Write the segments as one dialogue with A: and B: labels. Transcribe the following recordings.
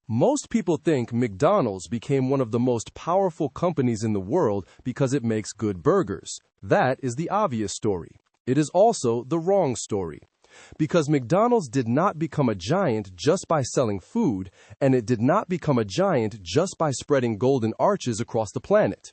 A: Most people think McDonald's became one of the most powerful companies in the world because it makes good burgers. That is the obvious story. It is also the wrong story. Because McDonald's did not become a giant just by selling food, and it did not become a giant just by spreading golden arches across the planet.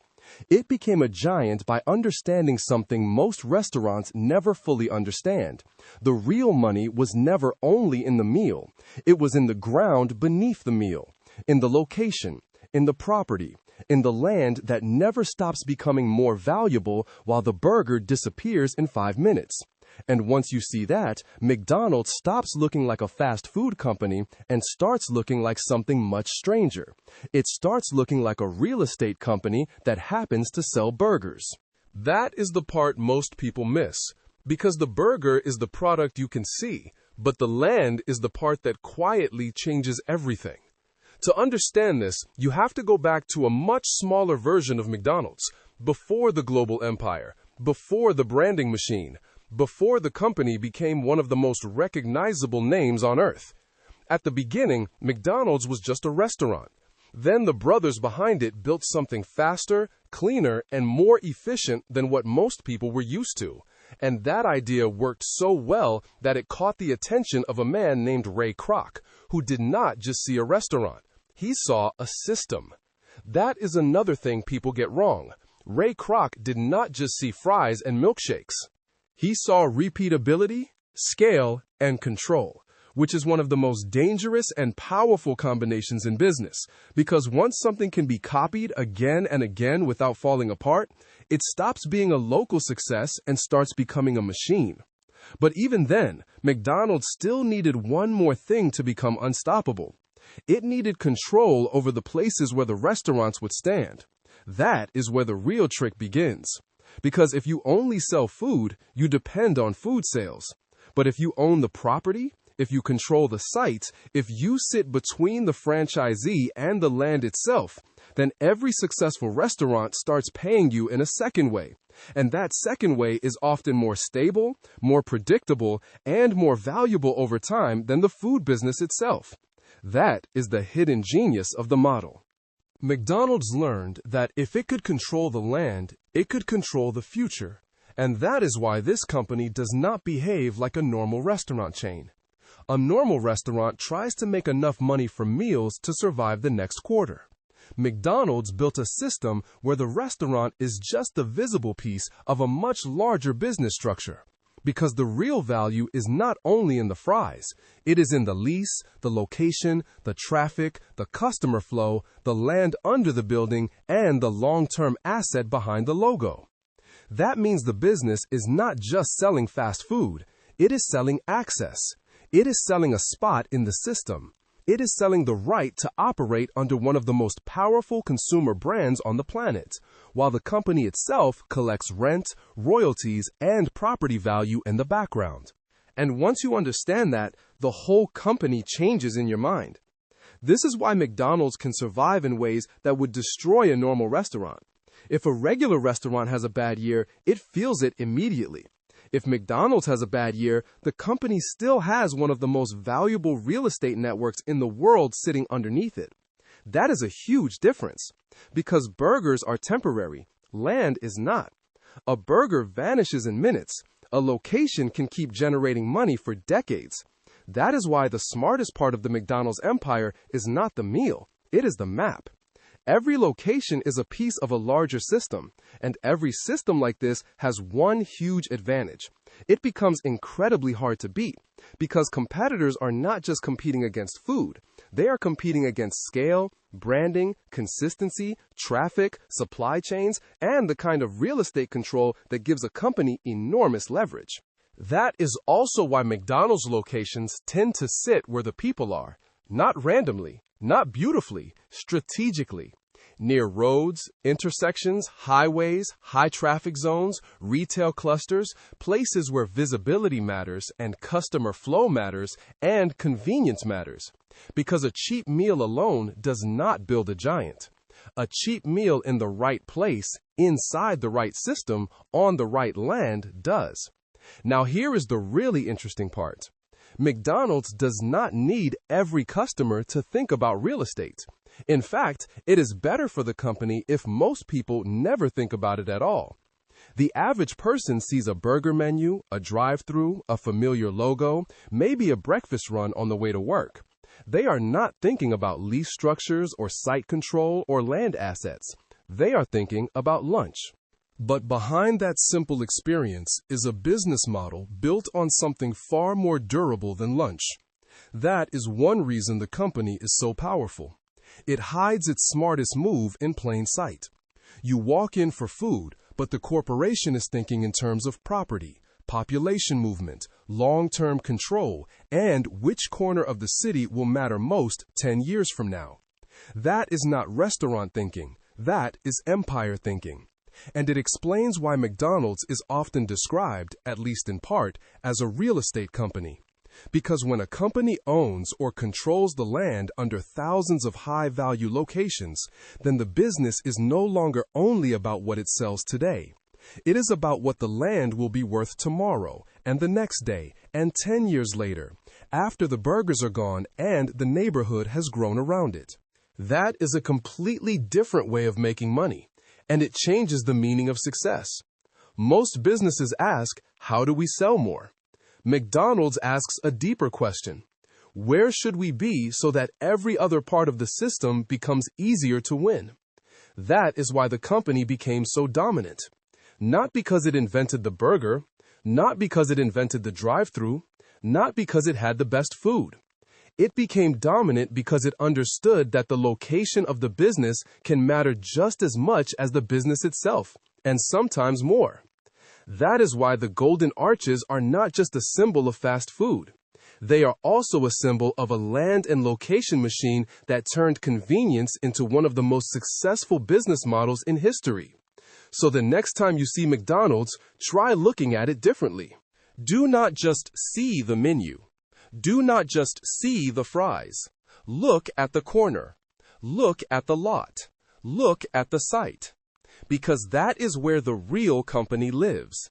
A: It became a giant by understanding something most restaurants never fully understand. The real money was never only in the meal. It was in the ground beneath the meal, in the location, in the property, in the land that never stops becoming more valuable while the burger disappears in 5 minutes. And once you see that, McDonald's stops looking like a fast food company and starts looking like something much stranger. It starts looking like a real estate company that happens to sell burgers.
B: That is the part most people miss, because the burger is the product you can see, but the land is the part that quietly changes everything. To understand this, you have to go back to a much smaller version of McDonald's, before the global empire, before the branding machine, before the company became one of the most recognizable names on earth. At the beginning, McDonald's was just a restaurant. Then the brothers behind it built something faster, cleaner, and more efficient than what most people were used to. And that idea worked so well that it caught the attention of a man named Ray Kroc, who did not just see a restaurant. He saw a system. That is another thing people get wrong. Ray Kroc did not just see fries and milkshakes. He saw repeatability, scale, and control, which is one of the most dangerous and powerful combinations in business, because once something can be copied again and again without falling apart, it stops being a local success and starts becoming a machine. But even then, McDonald's still needed one more thing to become unstoppable. It needed control over the places where the restaurants would stand. That is where the real trick begins. Because if you only sell food, you depend on food sales. But if you own the property, if you control the site, if you sit between the franchisee and the land itself, then every successful restaurant starts paying you in a second way. And that second way is often more stable, more predictable, and more valuable over time than the food business itself. That is the hidden genius of the model. McDonald's learned that if it could control the land, it could control the future. And that is why this company does not behave like a normal restaurant chain. A normal restaurant tries to make enough money from meals to survive the next quarter. McDonald's built a system where the restaurant is just the visible piece of a much larger business structure. Because the real value is not only in the fries, it is in the lease, the location, the traffic, the customer flow, the land under the building, and the long-term asset behind the logo. That means the business is not just selling fast food, it is selling access. It is selling a spot in the system. It is selling the right to operate under one of the most powerful consumer brands on the planet, while the company itself collects rent, royalties, and property value in the background. And once you understand that, the whole company changes in your mind. This is why McDonald's can survive in ways that would destroy a normal restaurant. If a regular restaurant has a bad year, it feels it immediately. If McDonald's has a bad year, the company still has one of the most valuable real estate networks in the world sitting underneath it. That is a huge difference. Because burgers are temporary, land is not. A burger vanishes in minutes. A location can keep generating money for decades. That is why the smartest part of the McDonald's empire is not the meal, it is the map. Every location is a piece of a larger system, and every system like this has one huge advantage. It becomes incredibly hard to beat, because competitors are not just competing against food, they are competing against scale, branding, consistency, traffic, supply chains, and the kind of real estate control that gives a company enormous leverage. That is also why McDonald's locations tend to sit where the people are, not randomly, not beautifully, strategically. Near roads, intersections, highways, high traffic zones, retail clusters, places where visibility matters and customer flow matters and convenience matters. Because a cheap meal alone does not build a giant. A cheap meal in the right place, inside the right system, on the right land does. Now here is the really interesting part.
A: McDonald's does not need every customer to think about real estate. In fact, it is better for the company if most people never think about it at all. The average person sees a burger menu, a drive-thru, a familiar logo, maybe a breakfast run on the way to work. They are not thinking about lease structures or site control or land assets. They are thinking about lunch. But behind that simple experience is a business model built on something far more durable than lunch. That is one reason the company is so powerful. It hides its smartest move in plain sight. You walk in for food, but the corporation is thinking in terms of property, population movement, long-term control, and which corner of the city will matter most 10 years from now. That is not restaurant thinking. That is empire thinking. And it explains why McDonald's is often described, at least in part, as a real estate company. Because when a company owns or controls the land under thousands of high-value locations, then the business is no longer only about what it sells today. It is about what the land will be worth tomorrow, and the next day, and 10 years later, after the burgers are gone and the neighborhood has grown around it. That is a completely different way of making money, and it changes the meaning of success. Most businesses ask, how do we sell more? McDonald's asks a deeper question. Where should we be so that every other part of the system becomes easier to win? That is why the company became so dominant. Not because it invented the burger, not because it invented the drive-thru, not because it had the best food. It became dominant because it understood that the location of the business can matter just as much as the business itself, and sometimes more. That is why the golden arches are not just a symbol of fast food. They are also a symbol of a land and location machine that turned convenience into one of the most successful business models in history. So the next time you see McDonald's, try looking at it differently. Do not just see the menu. Do not just see the fries. Look at the corner. Look at the lot. Look at the site. Because that is where the real company lives.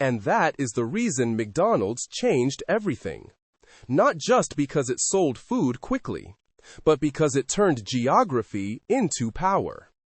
A: And that is the reason McDonald's changed everything. Not just because it sold food quickly, but because it turned geography into power.